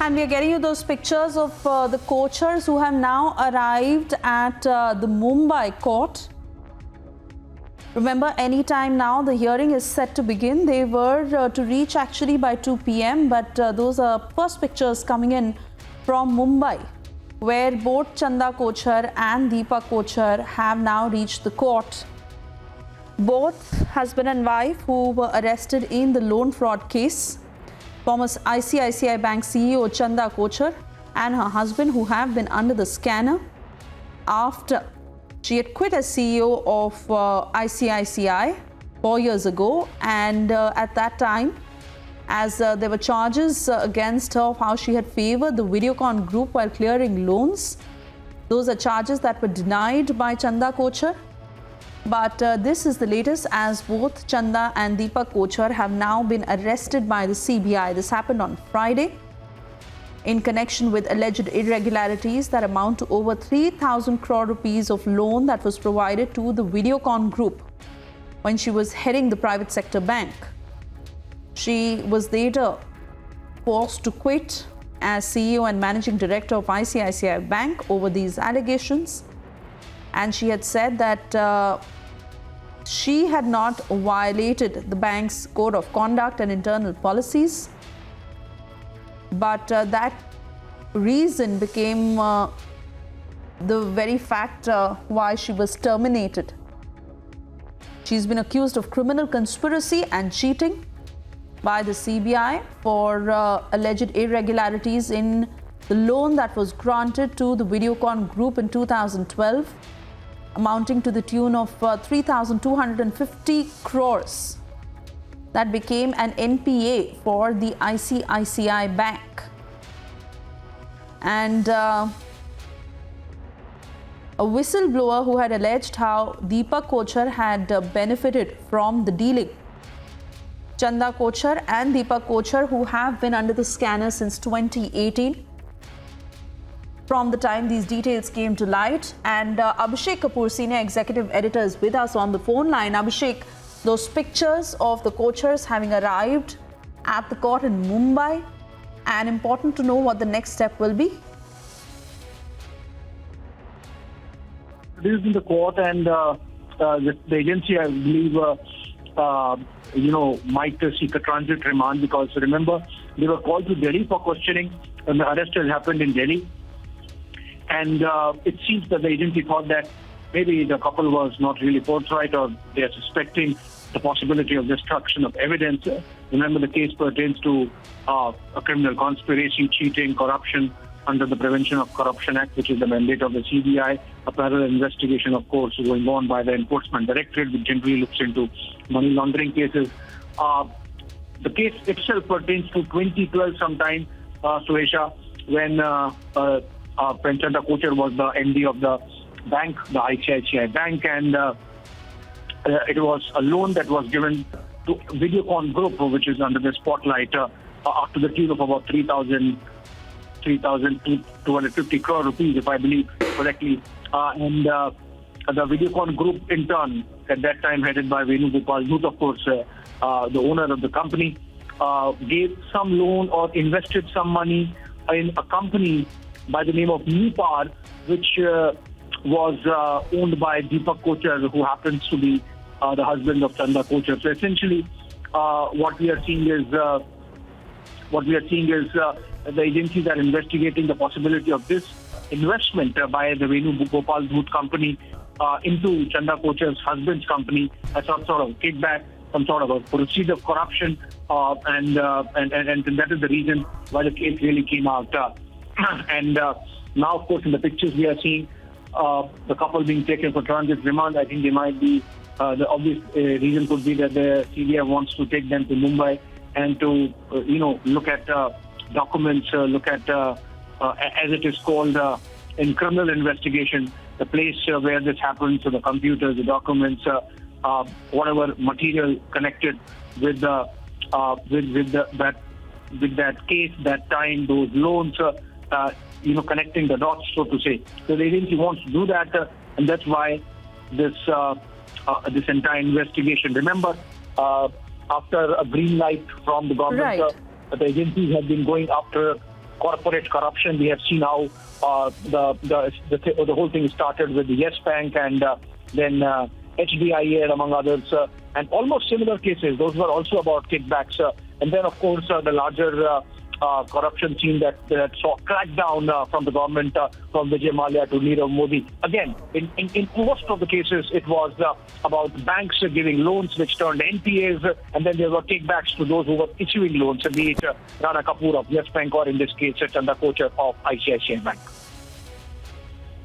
And we are getting you those pictures of the Kochhars who have now arrived at the Mumbai court. Remember, any time now the hearing is set to begin. They were to reach actually by 2 p.m. But those are first pictures coming in from Mumbai, where both Chanda Kochhar and Deepa Kochhar have now reached the court. Both husband and wife who were arrested in the loan fraud case, former ICICI Bank CEO Chanda Kochhar and her husband, who have been under the scanner after she had quit as CEO of ICICI 4 years ago. And at that time, as there were charges against her of how she had favored the Videocon group while clearing loans. Those are charges that were denied by Chanda Kochhar. But this is the latest, as both Chanda and Deepa Kochhar have now been arrested by the CBI. This happened on Friday in connection with alleged irregularities that amount to over 3,000 crore rupees of loan that was provided to the Videocon group when she was heading the private sector bank. She was later forced to quit as CEO and managing director of ICICI Bank over these allegations. And she had said that she had not violated the bank's code of conduct and internal policies. But that reason became the very fact why she was terminated. She's been accused of criminal conspiracy and cheating by the CBI for alleged irregularities in the loan that was granted to the Videocon group in 2012, amounting to the tune of 3,250 crores. That became an NPA for the ICICI Bank. And a whistleblower who had alleged how Deepa Kochhar had benefited from the dealing. Chanda Kochhar and Deepa Kochhar, who have been under the scanner since 2018, from the time these details came to light. And Abhishek Kapoor, senior executive editor, is with us on the phone line. Abhishek, those pictures of the Kochhars having arrived at the court in Mumbai, and important to know what the next step will be. This is in the court, and the agency, I believe, might seek a transit remand, because remember, they were called to Delhi for questioning, and the arrest has happened in Delhi. And it seems that the agency thought that maybe the couple was not really forthright, or they are suspecting the possibility of destruction of evidence. Remember, the case pertains to a criminal conspiracy, cheating, corruption under the Prevention of Corruption Act, which is the mandate of the CBI. A parallel investigation, of course, going on by the Enforcement Directorate, which generally looks into money laundering cases. The case itself pertains to 2012 sometime, Suesha, when Chanda Kochhar was the MD of the bank, the ICICI Bank, and it was a loan that was given to Videocon Group, which is under the spotlight, up to the tune of about 3,250 crore rupees, if I believe correctly. And the Videocon Group, in turn, at that time headed by Venu Gopal Dhoot, of course, the owner of the company, gave some loan or invested some money in a company by the name of Nupar, which was owned by Deepa Kochhar, who happens to be the husband of Chanda Kochhar. So essentially, what we are seeing is the agencies are investigating the possibility of this investment by the Venu Gopal Dhoot company into Chanda Kochhar's husband's company as some sort of kickback, some sort of a proceed of corruption, and that is the reason why the case really came out. And now, of course, in the pictures we are seeing the couple being taken for transit remand. I think they might be, the obvious reason could be that the CBI wants to take them to Mumbai and to, look at documents, look at, as it is called in criminal investigation, the place where this happens, so the computers, the documents, whatever material connected with that case, that time, those loans, connecting the dots, so to say. So the agency wants to do that, and that's why this entire investigation. Remember, after a green light from the government, Right. The agencies have been going after corporate corruption. We have seen how the whole thing started with the Yes Bank and then HDIA among others, and almost similar cases. Those were also about kickbacks. And then, of course, the larger corruption scene that saw crackdown from the government, from Vijay Mallya to Nirav Modi. Again, in most of the cases, it was about banks giving loans which turned NPAs, and then there were kickbacks to those who were issuing loans, be it Rana Kapoor of Yes Bank or in this case, Chanda Kochhar of ICICI Bank.